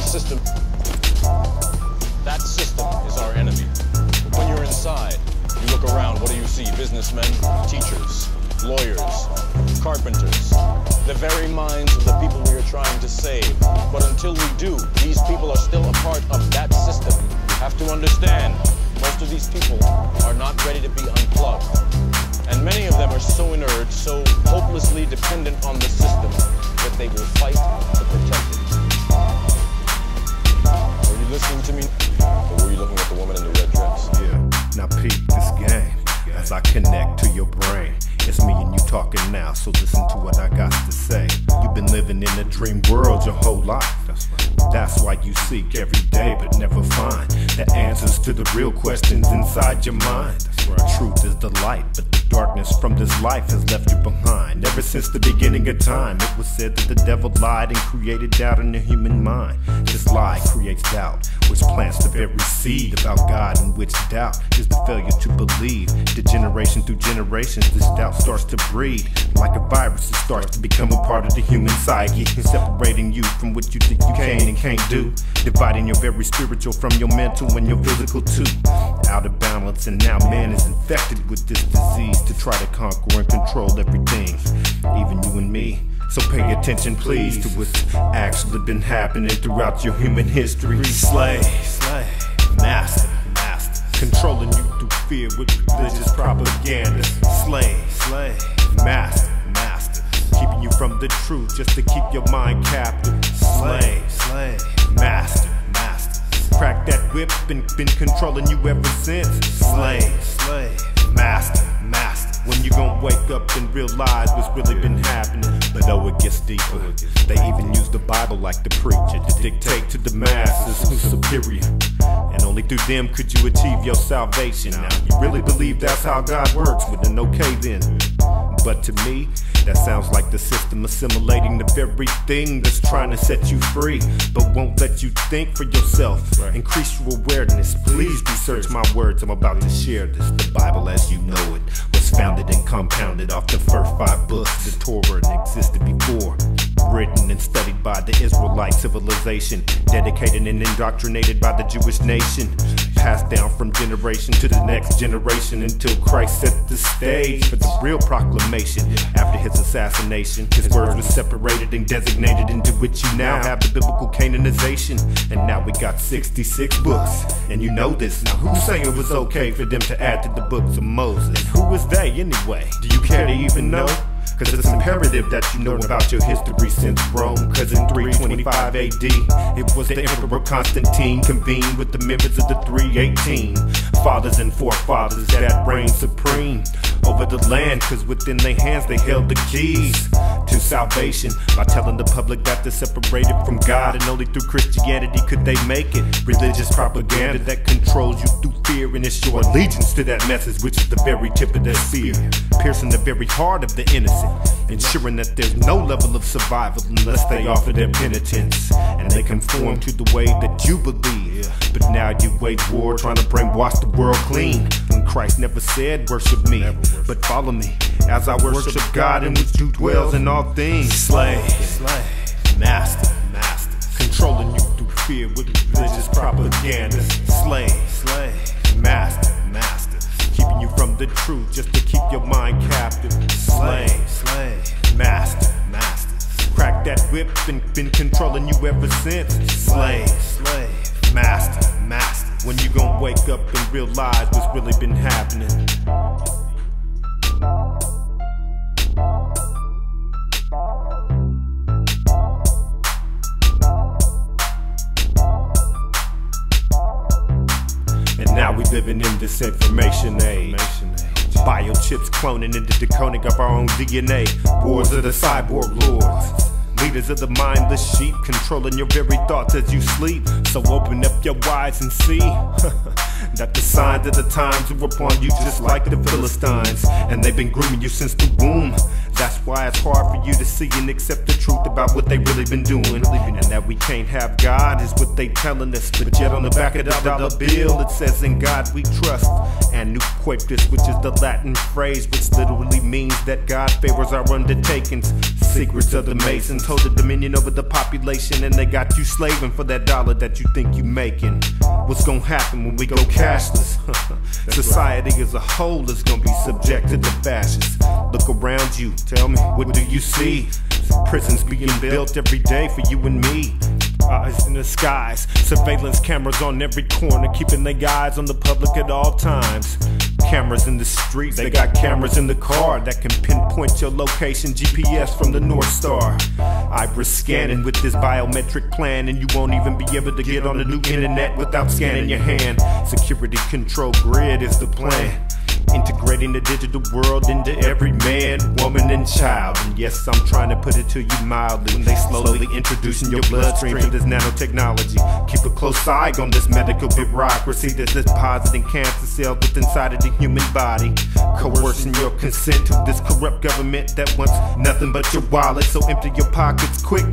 system is our enemy. But when you're inside, you look around, what do you see? Businessmen, teachers, lawyers, carpenters, the very minds of the people we are trying to save. But until we do, these people are still a part of that system. You have to understand, most of these people are not ready to be unplugged. And many of them are so inert, so hopelessly dependent on the system, that they will fight to protect it. Were you listening to me? Or were you looking at the woman in the red dress? Yeah, now peep this game as I connect to your brain. It's me and you talking now, so listen to what I got to say. You've been living in a dream world your whole life. That's why you seek every day but never find the answers to the real questions inside your mind. Truth is the light, but the darkness from this life has left you behind. Ever since the beginning of time, it was said that the devil lied and created doubt in the human mind. This lie creates doubt, which plants the very seed about God, and which doubt is the failure to believe. The generation through generations, this doubt starts to breed. Like a virus, it starts to become a part of the human psyche, separating you from what you think you can and can't do, dividing your very spiritual from your mental and your physical too. Out of balance, and now man is infected with this disease to try to conquer and control everything, even you and me. So pay attention please to what's actually been happening throughout your human history. Slave, master, controlling you through fear with religious propaganda. Slave, master, keeping you from the truth just to keep your mind captive. Slave, master, crack that whip and been controlling you ever since. Slave, master, when you gon' wake up and realize what's really been happening. But oh, it gets deeper. They even use the Bible like the preacher to dictate to the masses who's superior, and only through them could you achieve your salvation. Now, you really believe that's how God works? Well then okay then. But to me, that sounds like the system assimilating the very thing that's trying to set you free, but won't let you think for yourself. Increase your awareness. Please research my words. I'm about to share this. The Bible as you know it was founded and compounded off the first 5 books, the Torah, and existed before. Written and studied by the Israelite civilization, dedicated and indoctrinated by the Jewish nation, passed down from generation to the next generation until Christ set the stage for the real proclamation. After his assassination, his words were separated and designated into which you now have the biblical canonization. And now we got 66 books, and you know this. Now who's saying it was okay for them to add to the books of Moses? And who is they anyway? Do you care to even know? Cause it's imperative that you know about your history since Rome. Cause in 325 AD, it was the Emperor Constantine convened with the members of the 318 fathers and forefathers that reigned supreme over the land. Cause within their hands they held the keys to salvation by telling the public that they're separated from God, and only through Christianity could they make it. Religious propaganda that controls you through fear, and it's your allegiance to that message which is the very tip of their spear, piercing the very heart of the innocent, ensuring that there's no level of survival unless they offer their penitence and they conform to the way that you believe. But now you wage war trying to brainwash the world clean, when Christ never said worship me, but follow me as I worship God in which you dwells in all things. Slave, master, controlling you through fear with religious propaganda. Slave, master, keeping you from the truth just to keep your mind captive. Slave, master, crack that whip and been controlling you ever since. Slave, master, when you gon' wake up and realize what's really been happening. And now we living in this information age. Biochips cloning and the decoding of our own DNA. Wars of the cyborg lords, leaders of the mindless sheep, controlling your very thoughts as you sleep. So open up your eyes and see that the signs of the times are upon you, just like the Philistines, and they've been grooming you since the womb. That's why it's hard for you to see and accept the truth about what they really been doing. And that we can't have God is what they telling us, but yet on the back of the dollar bill it says in God we trust. and nuquatus, which is the Latin phrase which literally means that God favors our undertakings. Secrets of the Masons hold the dominion over the population, and they got you slaving for that dollar that you think you making. What's gonna happen when we go cashless? Society as a whole is gonna be subjected to fascists. Look around you, tell me, what do you see? Prisons being built every day for you and me. Eyes in the skies, surveillance cameras on every corner, keeping their eyes on the public at all times. Cameras in the streets, they got cameras in the car that can pinpoint your location, GPS from the North Star. Iris scanning with this biometric plan, and you won't even be able to get on the new internet without scanning your hand. Security control grid is the plan, integrating the digital world into every man, woman, and child. And yes, I'm trying to put it to you mildly, when they slowly introducing your bloodstream to this nanotechnology. Keep a close eye on this medical bureaucracy that's depositing cancer cells within inside of the human body, coercing your consent to this corrupt government that wants nothing but your wallet. So empty your pockets quick,